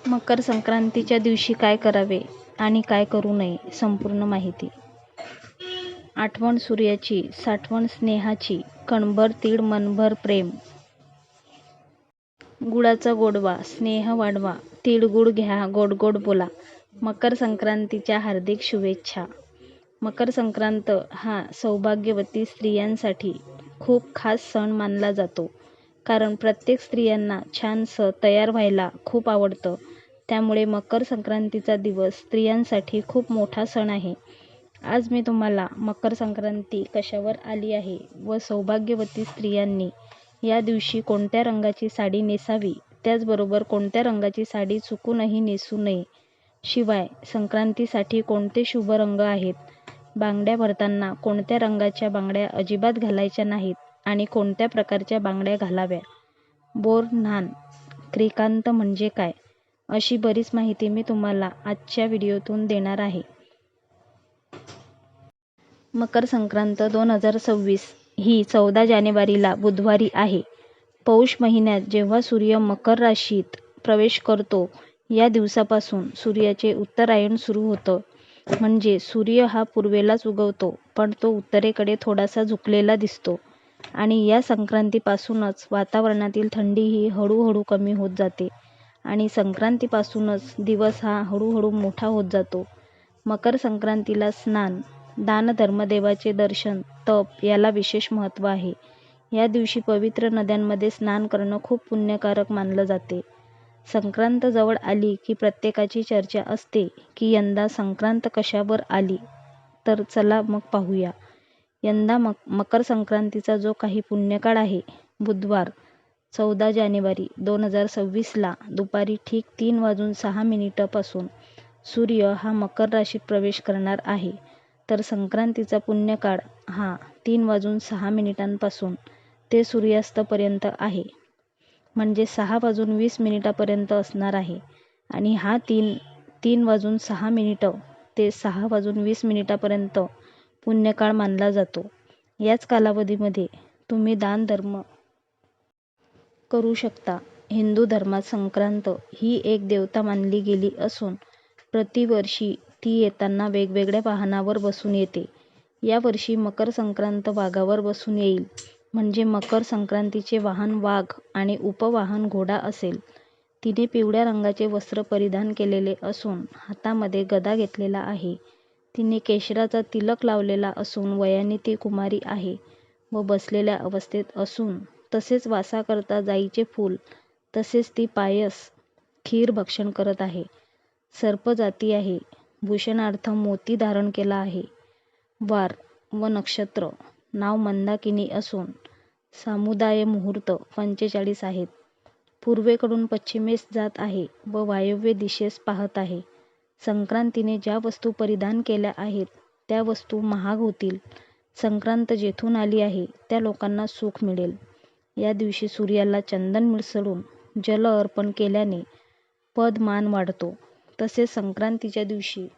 मकर संक्रांतीच्या दिवशी काय करावे आणि काय करू नये संपूर्ण माहिती. आठवण सूर्याची, साठवण स्नेहाची, कणभर तीळ मनभर प्रेम. गुळाचा गोडवा, स्नेह वाढवा, तिळगुळ घ्या, गोड गोड बोला. मकर संक्रांतीच्या हार्दिक शुभेच्छा. मकर संक्रांत हा सौभाग्यवती स्त्रियांसाठी खूप खास सण मानला जातो. कारण प्रत्येक स्त्रियांना छानसं तयार व्हायला खूप आवडतं. त्यामुळे मकर संक्रांतीचा दिवस स्त्रियांसाठी खूप मोठा सण आहे. आज मी तुम्हाला मकर संक्रांती कशावर आली आहे व सौभाग्यवती स्त्रियांनी या दिवशी कोणत्या रंगाची साडी नेसावी, त्याचबरोबर कोणत्या रंगाची साडी चुकूनही नेसू नये, शिवाय संक्रांतीसाठी कोणते शुभ रंग आहेत, बांगड्या भरताना कोणत्या रंगाच्या बांगड्या अजिबात घालायच्या नाहीत आणि कोणत्या प्रकारच्या बांगड्या घालाव्या, बोर न्हाण क्रिकांत म्हणजे काय, अशी बरीच माहिती मी तुम्हाला आजच्या व्हिडिओतून देणार आहे. मकर संक्रांत 2026 ही 14 जानेवारीला बुधवारी आहे. पौष महिन्यात जेव्हा सूर्य मकर राशीत प्रवेश करतो, या दिवसापासून सूर्याचे उत्तरायण सुरू होतं. म्हणजे सूर्य हा पूर्वेलाच उगवतो, पण तो उत्तरेकडे थोडासा झुकलेला दिसतो आणि या संक्रांतीपासूनच वातावरणातील थंडीही हळूहळू कमी होत जाते आणि संक्रांतीपासूनच दिवस हा हळूहळू मोठा होत जातो. मकर संक्रांतीला स्नान, दान, धर्मदेवाचे दर्शन, तप याला विशेष महत्त्व आहे. या दिवशी पवित्र नद्यांमध्ये स्नान करणं खूप पुण्यकारक मानलं जाते. संक्रांत जवळ आली की प्रत्येकाची चर्चा असते की यंदा संक्रांत कशावर आली, तर चला मग पाहूया. यंदा मकर संक्रांतीचा जो काही पुण्यकाळ आहे, बुधवार 14 जानेवारी 2026ला दुपारी ठीक 3:06 पासून सूर्य हा मकर राशीत प्रवेश करणार आहे. तर संक्रांतीचा पुण्यकाळ हा 3:06 पासून ते सूर्यास्तापर्यंत आहे. म्हणजे 6:20 पर्यंत असणार आहे आणि हा 3:06 ते 6:20 पर्यंत पुण्यकाळ मानला जातो. याच कालावधीमध्ये तुम्ही दान धर्म करू शकता. हिंदू धर्मात संक्रांत ही एक देवता मानली गेली असून प्रतिवर्षी ती येताना वेगवेगळ्या वाहनावर बसून येते. यावर्षी मकर संक्रांत वाघावर बसून येईल. म्हणजे मकर संक्रांतीचे वाहन वाघ आणि उपवाहन घोडा असेल. तिने पिवळ्या रंगाचे वस्त्र परिधान केलेले असून हातामध्ये गदा घेतलेला आहे. तिने केशराचा तिलक लावलेला असून वयाने ती कुमारी आहे व बसलेल्या अवस्थेत असून तसेच वासाकरता जाईचे फूल तसेच ती पायस खीर भक्षण करत आहे. सर्प जाती आहे. भूषणार्थ मोती धारण केला आहे. वार व नक्षत्र नाव मंदाकिनी असून सामुदाय मुहूर्त 45 आहेत. पूर्वेकडून पश्चिमेस जात आहे व वायव्य दिशेस पाहत आहे. संक्रांतीने ज्या वस्तू परिधान केल्या आहेत त्या वस्तू महाग होतील. संक्रांत जेथून आली आहे त्या लोकांना सुख मिळेल. या दिवशी सूर्याला चंदन मिसळून जल अर्पण केल्याने पदमान वाढतो. तसेच संक्रांतीच्या दिवशी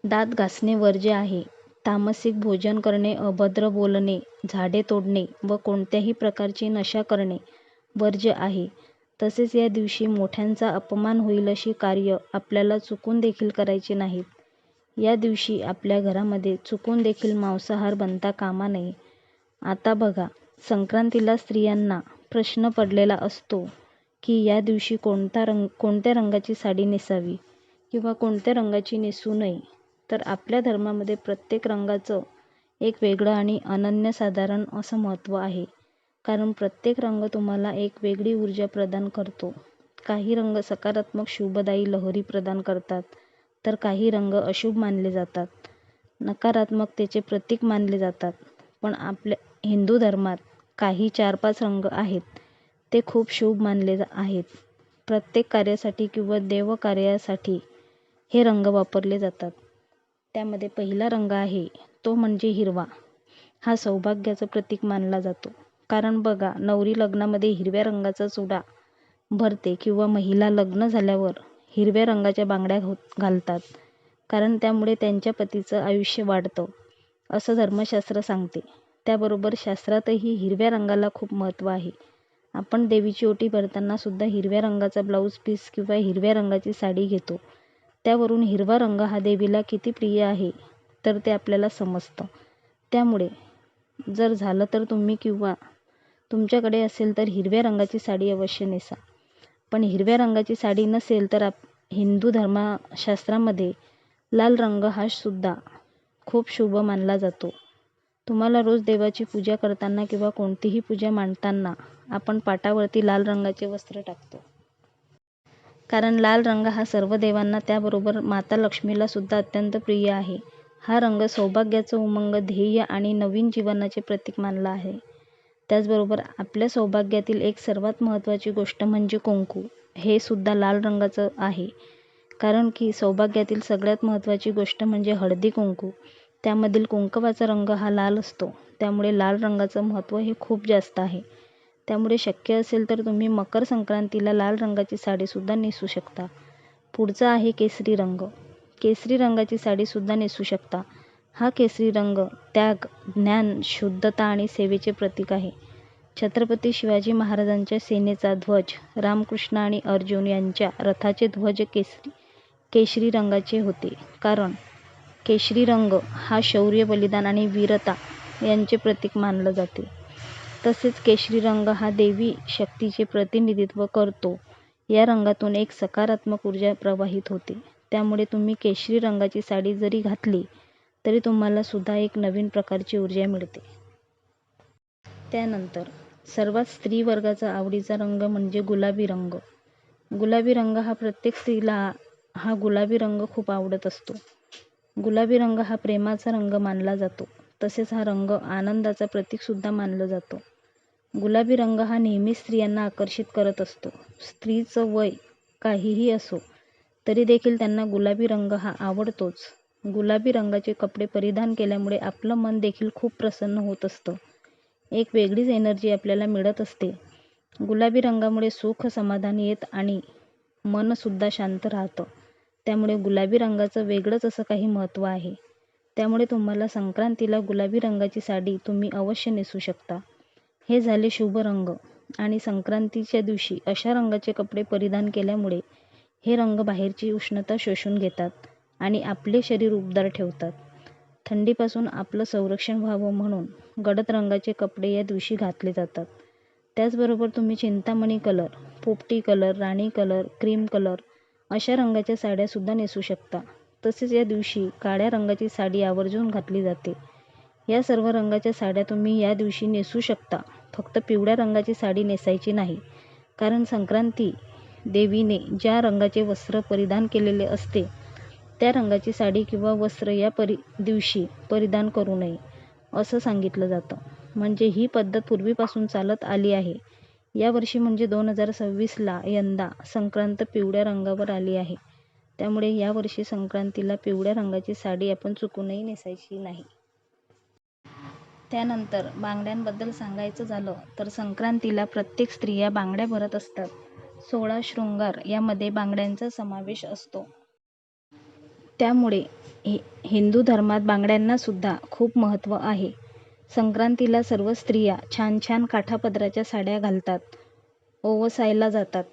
दात घासणे वर्ज्य आहे. तामसिक भोजन करणे, अभद्र बोलणे, झाडे तोडणे व कोणत्याही प्रकारची नशा करणे वर्ज्य आहे. तसेच या दिवशी मोठ्यांचा अपमान होईल अशी कार्य आपल्याला चुकून देखील करायची नाहीत. या दिवशी आपल्या घरामध्ये चुकून देखील मांसाहार बनता कामा नये. आता बघा, संक्रांतीला स्त्रियांना प्रश्न पडलेला असतो की या दिवशी कोणत्या रंगाची साडी नेसावी किंवा कोणत्या रंगाची नेसू नये. तर आपल्या धर्मामध्ये प्रत्येक रंगाचं एक वेगळं आणि अनन्यसाधारण असं महत्त्व आहे. कारण प्रत्येक रंग तुम्हाला एक वेगळी ऊर्जा प्रदान करतो. काही रंग सकारात्मक शुभदायी लहरी प्रदान करतात, तर काही रंग अशुभ मानले जातात, नकारात्मकतेचे प्रतीक मानले जातात. पण आपल्या हिंदू धर्मात काही 4-5 रंग आहेत, ते खूप शुभ मानले आहेत. प्रत्येक कार्यासाठी किंवा देवकार्यासाठी हे रंग वापरले जातात. त्यामध्ये पहिला रंग आहे तो म्हणजे हिरवा. हा सौभाग्याचं प्रतीक मानला जातो. कारण बघा, नवरी लग्नामध्ये हिरव्या रंगाचा चुडा भरते किंवा महिला लग्न झाल्यावर हिरव्या रंगाच्या बांगड्या घालतात. कारण त्यामुळे त्यांच्या पतीचं आयुष्य वाढतं असं धर्मशास्त्र सांगते. त्याबरोबर शास्त्रातही हिरव्या रंगाला खूप महत्त्व आहे. आपण देवीची ओटी भरताना सुद्धा हिरव्या रंगाचा ब्लाऊज पीस किंवा हिरव्या रंगाची साडी घेतो. त्यावरून हिरवा रंग हा देवीला किती प्रिय आहे तर ते आपल्याला समजतं. त्यामुळे जर झालं तर तुम्ही किंवा तुमच्याकडे असेल तर हिरव्या रंगाची साडी अवश्य नेसा. पण हिरव्या रंगाची साडी नसेल तर हिंदू धर्मशास्त्रामध्ये लाल रंग हा सुद्धा खूप शुभ मानला जातो. तुम्हाला रोज देवाची पूजा करताना किंवा कोणतीही पूजा मांडताना आपण पाटावरती लाल रंगाचे वस्त्र टाकतो. कारण लाल रंग हा सर्व देवांना त्याबरोबर माता लक्ष्मीला सुद्धा अत्यंत प्रिय आहे. हा रंग सौभाग्याचं उमंग, ध्येय आणि नवीन जीवनाचे प्रतीक मानला आहे. त्याचबरोबर आपल्या सौभाग्यातील एक सर्वात महत्त्वाची गोष्ट म्हणजे कुंकू. हे सुद्धा लाल रंगाचं आहे. कारण की सौभाग्यातील सगळ्यात महत्त्वाची गोष्ट म्हणजे हळदी कुंकू. त्यामधील कुंकवाचा रंग हा लाल असतो. त्यामुळे लाल रंगाचं महत्त्व हे खूप जास्त आहे. त्यामुळे शक्य असेल तर तुम्ही मकर संक्रांतीला लाल रंगाची साडीसुद्धा नेसू शकता. पुढचा आहे केसरी रंग. केसरी रंगाची साडीसुद्धा नेसू शकता. हा केसरी रंग त्याग, ज्ञान, शुद्धता आणि सेवेचे प्रतीक आहे. छत्रपती शिवाजी महाराजांच्या सेनेचा ध्वज, रामकृष्ण आणि अर्जुन यांच्या रथाचे ध्वज केशरी रंगाचे होते. कारण केशरी रंग हा शौर्य, बलिदान आणि वीरता यांचे प्रतीक मानला जाते. तसेच केशरी रंग हा देवी शक्तीचे प्रतिनिधित्व करतो. या रंगातून एक सकारात्मक ऊर्जा प्रवाहित होते. त्यामुळे तुम्ही केशरी रंगाची साडी जरी घातली तरी तुम्हाला सुद्धा एक नवीन प्रकारची ऊर्जा मिळते. त्यानंतर सर्वात स्त्री वर्गाचा आवडीचा रंग म्हणजे गुलाबी रंग. गुलाबी रंग हा प्रत्येक स्त्रीला हा गुलाबी रंग खूप आवडत असतो. गुलाबी रंग हा प्रेमाचा रंग मानला जातो. तसेच हा रंग आनंदाचा प्रतीक सुद्धा मानला जातो. गुलाबी रंग हा नेहमी स्त्रियांना आकर्षित करत असतो. स्त्रीचं वय काहीही असो तरी देखील त्यांना गुलाबी रंग हा आवडतोच. गुलाबी रंगाचे कपडे परिधान केल्यामुळे आपलं मन देखील खूप प्रसन्न होत असतं. एक वेगळीच एनर्जी आपल्याला मिळत असते. गुलाबी रंगामुळे सुख, समाधान येत आणि मन सुद्धा शांत राहतं. त्यामुळे गुलाबी रंगाचं वेगळंच असं काही महत्त्व आहे. त्यामुळे तुम्हाला संक्रांतीला गुलाबी रंगाची साडी तुम्ही अवश्य नेसू शकता. हे झाले शुभ रंग. आणि संक्रांतीच्या दिवशी अशा रंगाचे कपडे परिधान केल्यामुळे हे रंग बाहेरची उष्णता शोषून घेतात आणि आपले शरीर उबदार ठेवतात. थंडीपासून आपलं संरक्षण व्हावं म्हणून गडद रंगाचे कपडे या दिवशी घातले जातात. त्याचबरोबर तुम्ही चिंतामणी कलर, पोपटी कलर, राणी कलर, क्रीम कलर अशा रंगाच्या साड्यासुद्धा नेसू शकता. तसेच या दिवशी काळ्या रंगाची साडी आवर्जून घातली जाते. या सर्व रंगाच्या साड्या तुम्ही या दिवशी नेसू शकता. फक्त पिवळ्या रंगाची साडी नेसायची नाही. कारण संक्रांती देवीने ज्या रंगाचे वस्त्र परिधान केलेले असते त्या रंगाची साडी किंवा वस्त्र या दिवशी परिधान करू नये असं सांगितलं जातं. म्हणजे ही पद्धत पूर्वीपासून चालत आली आहे. यावर्षी म्हणजे 2026ला यंदा संक्रांत पिवळ्या रंगावर आली आहे. त्यामुळे यावर्षी संक्रांतीला पिवळ्या रंगाची साडी आपण चुकूनही नेसायची नाही. त्यानंतर बांगड्यांबद्दल सांगायचं झालं तर संक्रांतीला प्रत्येक स्त्रिया बांगड्या भरत असतात. 16 शृंगार यामध्ये बांगड्यांचा समावेश असतो. त्यामुळे हिंदू धर्मात बांगड्यांना सुद्धा खूप महत्त्व आहे. संक्रांतीला सर्व स्त्रिया छान छान काठापदराच्या साड्या घालतात, ओवसायला जातात,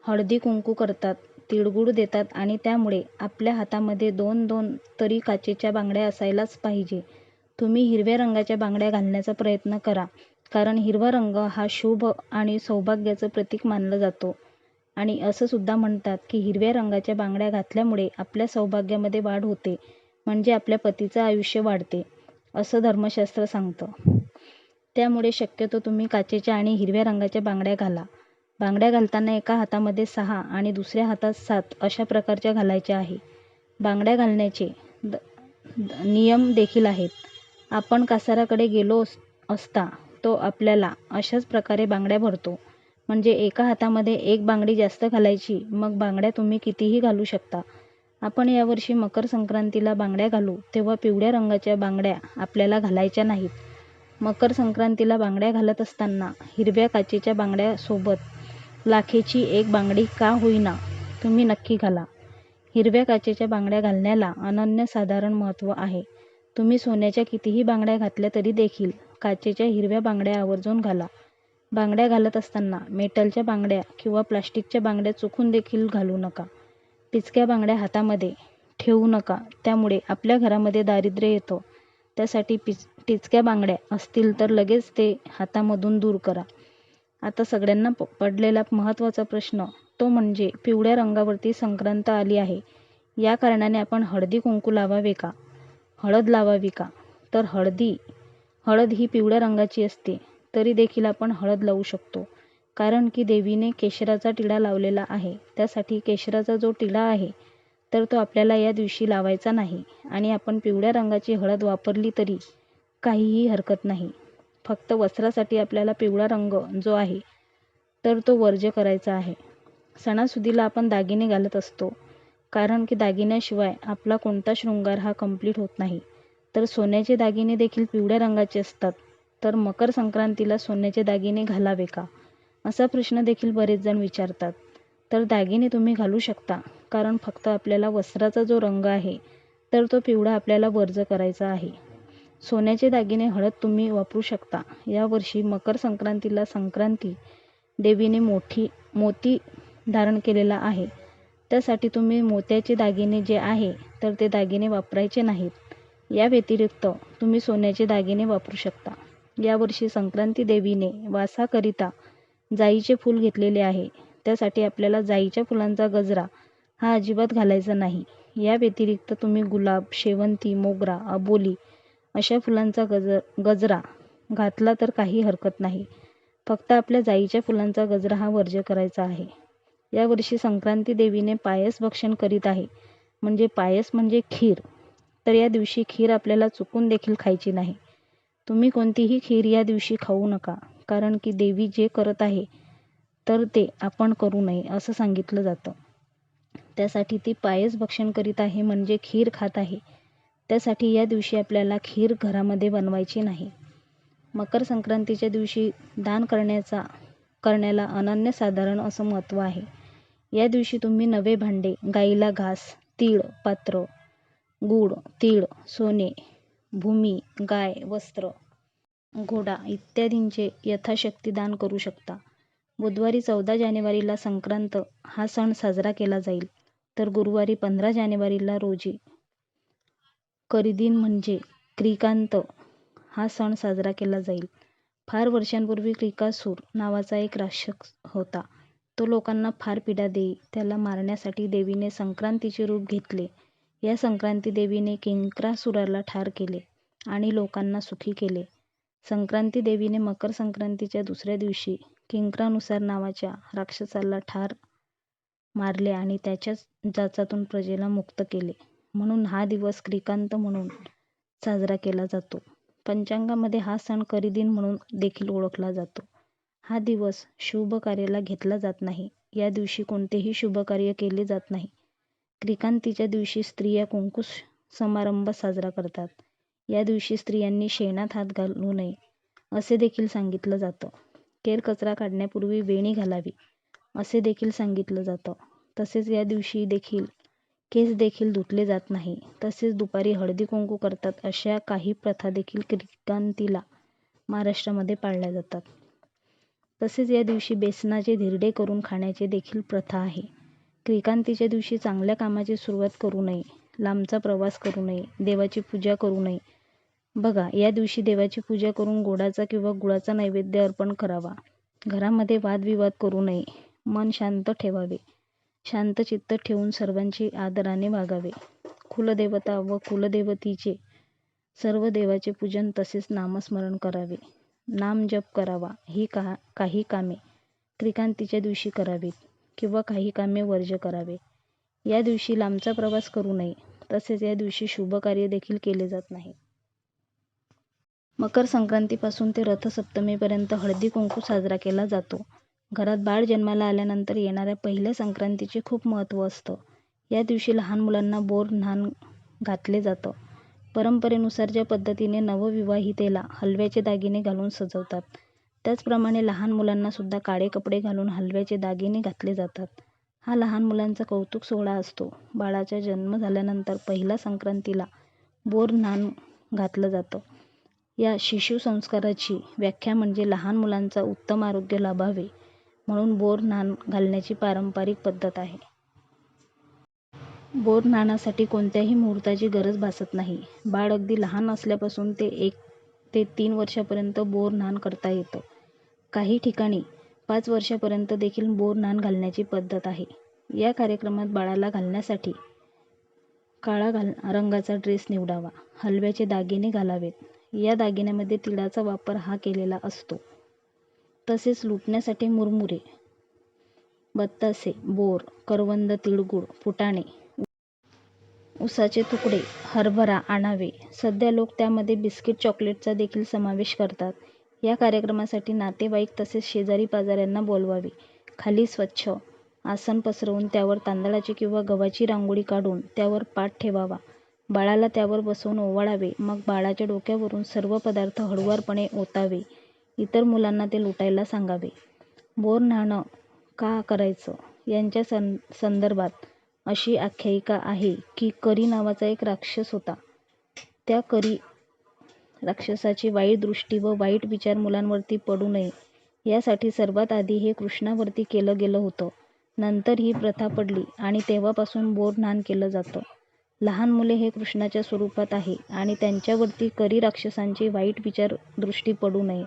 हळदी कुंकू करतात, तिळगुळ देतात आणि त्यामुळे आपल्या हातामध्ये 2-2 तरी काचेच्या बांगड्या असायलाच पाहिजे. तुम्ही हिरव्या रंगाच्या बांगड्या घालण्याचा प्रयत्न करा. कारण हिरवा रंग हा शुभ आणि सौभाग्याचं प्रतीक मानला जातो. आणि असं सुद्धा म्हणतात की हिरव्या रंगाच्या बांगड्या घातल्यामुळे आपल्या सौभाग्यामध्ये वाढ होते. म्हणजे आपल्या पतीचं आयुष्य वाढते असं धर्मशास्त्र सांगतं. त्यामुळे शक्यतो तुम्ही काचेच्या आणि हिरव्या रंगाच्या बांगड्या घाला. बांगड्या घालताना एका हातामध्ये 6 आणि दुसऱ्या हातात 7 अशा प्रकारच्या घालायच्या आहे. बांगड्या घालण्याचे नियम देखील आहेत. आपण कासाराकडे गेलो असता तो आपल्याला अशाच प्रकारे बांगड्या भरतो. म्हणजे एका हातामध्ये एक बांगडी जास्त घालायची. मग बांगड्या तुम्ही कितीही घालू शकता. आपण यावर्षी मकर संक्रांतीला बांगड्या घालू तेव्हा पिवळ्या रंगाच्या बांगड्या आपल्याला घालायच्या नाहीत. मकर संक्रांतीला बांगड्या घालत असताना हिरव्या काचेच्या बांगड्यासोबत लाखेची एक बांगडी का होईना तुम्ही नक्की घाला. हिरव्या काचेच्या बांगड्या घालण्याला अनन्यसाधारण महत्त्व आहे. तुम्ही सोन्याच्या कितीही बांगड्या घातल्या तरी देखील काचेच्या हिरव्या बांगड्या आवर्जून घाला. बांगड्या घालत असताना मेटलच्या बांगड्या किंवा प्लास्टिकच्या बांगड्या चुकून देखील घालू नका. पिचक्या बांगड्या हातामध्ये ठेवू नका, त्यामुळे आपल्या घरामध्ये दारिद्र्य येतं. त्यासाठी टिचक्या बांगड्या असतील तर लगेच ते हातामधून दूर करा. आता सगळ्यांना पडलेला महत्त्वाचा प्रश्न, तो म्हणजे पिवळ्या रंगावरती संक्रांत आली आहे. या कारणाने आपण हळदी कुंकू लावावे का? हळद लावावी का? तर हळद ही पिवळ्या रंगाची असते, तरी देखील आपण हळद लावू शकतो. कारण की देवीने केशराचा टिळा लावलेला आहे. त्यासाठी केशराचा जो टिळा आहे तर तो आपल्याला या दिवशी लावायचा नाही. आणि आपण पिवळ्या रंगाची हळद वापरली तरी काहीही हरकत नाही. फक्त वस्त्रासाठी आपल्याला पिवळा रंग जो आहे तर तो वर्ज्य करायचा आहे. सणासुदीला आपण दागिने घालत असतो, कारण की दागिन्याशिवाय आपला कोणता शृंगार हा कंप्लीट होत नाही. तर सोन्याचे दागिने देखील पिवळ्या रंगाचे असतात. तर मकर संक्रांतीला सोन्याचे दागिने घालावे का, असा प्रश्न देखील बरेच जण विचारतात. तर दागिने तुम्ही घालू शकता, कारण फक्त आपल्याला वस्त्राचा जो रंग आहे तर तो पिवळा आपल्याला वर्ज्य करायचा आहे. सोन्याचे दागिने हळद तुम्ही वापरू शकता. यावर्षी मकर संक्रांतीला संक्रांती देवीने मोती धारण केलेला आहे. त्यासाठी तुम्ही मोत्याचे दागिने जे आहे तर ते दागिने वापरायचे नाहीत. या व्यतिरिक्त तुम्ही सोन्याचे दागिने वापरू शकता. यावर्षी संक्रांती देवीने वासाकरिता जाईचे फूल घेतलेले आहे. त्यासाठी आपल्याला जाईच्या फुलांचा गजरा हा अजिबात घालायचा नाही. या व्यतिरिक्त तुम्ही गुलाब, शेवंती, मोगरा, अबोली अशा फुलांचा गजरा घातला तर काही हरकत नाही. फक्त आपल्या जाईच्या फुलांचा गजरा हा वर्ज्य करायचा आहे. यावर्षी संक्रांती देवीने पायस भक्षण करीत आहे. म्हणजे पायस म्हणजे खीर. तर या दिवशी खीर आपल्याला चुकून देखील खायची नाही. तुम्ही कोणतीही खीर या दिवशी खाऊ नका, कारण की देवी जे करत आहे तर ते आपण करू नये असं सांगितलं जातं. त्यासाठी ती पायस भक्षण करीत आहे म्हणजे खीर खात आहे. त्यासाठी या दिवशी आपल्याला खीर घरामध्ये बनवायची नाही. मकर संक्रांतीच्या दिवशी दान करण्याला अनन्यसाधारण असं महत्त्व आहे. या दिवशी तुम्ही नवे भांडे, गाईला घास, तीळ, पात्र, गूळ, तीळ, सोने, भूमी, गाय, वस्त्र, घोडा इत्यादींचे यथाशक्ती दान करू शकता. बुधवारी 14 जानेवारीला संक्रांत हा सण साजरा केला जाईल. तर गुरुवारी 15 जानेवारीला रोजी करिदिन म्हणजे क्रिकांत हा सण साजरा केला जाईल. फार वर्षांपूर्वी क्रिकासूर नावाचा एक राक्षस होता. तो लोकांना फार पीडा देई. त्याला मारण्यासाठी देवीने संक्रांतीचे रूप घेतले. या संक्रांती देवीने किंक्रासुराला ठार केले आणि लोकांना सुखी केले. संक्रांती देवीने मकर संक्रांतीच्या दुसऱ्या दिवशी किंक्रानुसार नावाच्या राक्षसाला मारले आणि त्याच्याच जाचातून प्रजेला मुक्त केले. म्हणून हा दिवस क्रिकांत म्हणून साजरा केला जातो. पंचांगामध्ये हा सण करिदिन म्हणून देखील ओळखला जातो. हा दिवस शुभ कार्याला घेतला जात नाही. या दिवशी कोणतेही शुभ कार्य केले जात नाही. क्रिकांतीच्या दिवशी स्त्रिया कुंकू समारंभ साजरा करतात. या दिवशी स्त्रियांनी शेणात हात घालू नये असे देखील सांगितलं जातं. केरकचरा काढण्यापूर्वी वेणी घालावी असे देखील सांगितलं जातं. तसेच या दिवशी केस देखील धुतले जात नाही. तसेच दुपारी हळदी कुंकू करतात. अशा काही प्रथा देखील क्रिकांतीला महाराष्ट्रामध्ये पाळल्या जातात. तसेच या दिवशी बेसनाचे धिरडे करून खाण्याचे देखील प्रथा आहे. क्रिकांतीच्या दिवशी चांगल्या कामाची सुरुवात करू नये, लांबचा प्रवास करू नये, देवाची पूजा करू नये. बघा, या दिवशी देवाची पूजा करून गोडाचा किंवा गुळाचा नैवेद्य अर्पण करावा. घरामध्ये वादविवाद करू नये. मन शांत ठेवावे. शांतचित्त ठेवून सर्वांची आदराने वागावे. कुलदेवता व कुलदेवतीचे सर्व देवाचे पूजन तसेच नामस्मरण करावे. नामजप करावा. ही काही कामे क्रिकांतीच्या दिवशी करावीत किंवा काही कामे वर्ज्य करावे. या दिवशी लांबचा प्रवास करू नये. तसेच या दिवशी शुभ कार्य देखील केले जात नाही. मकर संक्रांतीपासून ते रथसप्तमीपर्यंत हळदी कुंकू साजरा केला जातो. घरात बाळ जन्माला आल्यानंतर येणाऱ्या पहिल्या संक्रांतीचे खूप महत्त्व असतं. या दिवशी लहान मुलांना बोर न्हाण घातले जातं. परंपरेनुसार ज्या पद्धतीने नवविवाहितेला हलव्याचे दागिने घालून सजवतात, त्याचप्रमाणे लहान मुलांना सुद्धा काळे कपडे घालून हलव्याचे दागिने घातले जातात. हा लहान मुलांचा कौतुक सोहळा असतो. बाळाचा जन्म झाल्यानंतर पहिल्या संक्रांतीला बोर न्हाण घातलं जातं. या शिशुसंस्काराची व्याख्या म्हणजे लहान मुलांचा उत्तम आरोग्य लाभावे म्हणून बोर न्हाण घालण्याची पारंपरिक पद्धत आहे. बोर न्हाणासाठी कोणत्याही मुहूर्ताची गरज भासत नाही. बाळ अगदी लहान असल्यापासून ते 1 ते 3 वर्षापर्यंत बोर न्हाण करता येतं. काही ठिकाणी 5 वर्षापर्यंत देखील बोर न्हाण घालण्याची पद्धत आहे. या कार्यक्रमात बाळाला घालण्यासाठी काळा रंगाचा ड्रेस निवडावा. हलव्याचे दागिने घालावेत. या दागिन्यामध्ये तिळाचा वापर हा केलेला असतो. तसेच लुटण्यासाठी मुरमुरे, बत्तासे, बोर, करवंद, तिळगुळ, फुटाणे, उसाचे तुकडे, हरभरा आणावे. सध्या लोक त्यामध्ये बिस्किट, चॉकलेटचा देखील समावेश करतात. या कार्यक्रमासाठी नातेवाईक तसेच शेजारी पाजाऱ्यांना बोलवावे. खाली स्वच्छ आसन पसरवून त्यावर तांदळाची किंवा गव्हाची रांगोळी काढून त्यावर पाट ठेवावा. बाळाला त्यावर बसवून ओवाळावे. मग बाळाच्या डोक्यावरून सर्व पदार्थ हळुवारपणे ओतावे. इतर मुलांना ते लुटायला सांगावे. बोर न्हाणं का करायचं यांच्या संदर्भात अशी आख्यायिका आहे की करी नावाचा एक राक्षस होता. त्या करी राक्षसाची वाईट दृष्टी व वाईट विचार मुलांवरती पडू नये यासाठी सर्वात आधी हे कृष्णावरती केलं गेलं होतं. नंतर ही प्रथा पडली आणि तेव्हापासून बोर न्हाण केलं जातं. लहान मुले हे कृष्णाच्या स्वरूपात आहे आणि त्यांच्यावरती करी राक्षसांची वाईट विचार दृष्टी पडू नये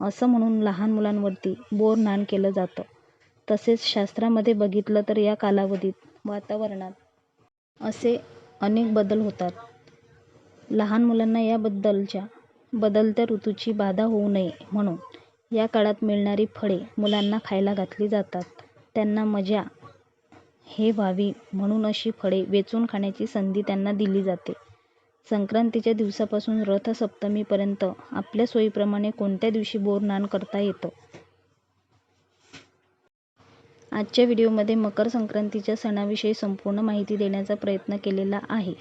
असं म्हणून लहान मुलांवरती बोर न्हाण केलं जातं. तसेच शास्त्रामध्ये बघितलं तर या कालावधीत वातावरणात असे अनेक बदल होतात. लहान मुलांना या बदलत्या ऋतूची बाधा होऊ नये म्हणून या काळात मिळणारी फळे मुलांना खायला घातली जातात. त्यांना मजा हे व्हावी म्हणून अशी फळे वेचून खाण्याची संधी त्यांना दिली जाते. संक्रांतीच्या दिवसापासून रथसप्तमीपर्यंत आपल्या सोयीप्रमाणे कोणत्या दिवशी बोर न्हाण करता येतं. आजच्या व्हिडिओमध्ये मकर संक्रांतीच्या सणाविषयी संपूर्ण माहिती देण्याचा प्रयत्न केलेला आहे.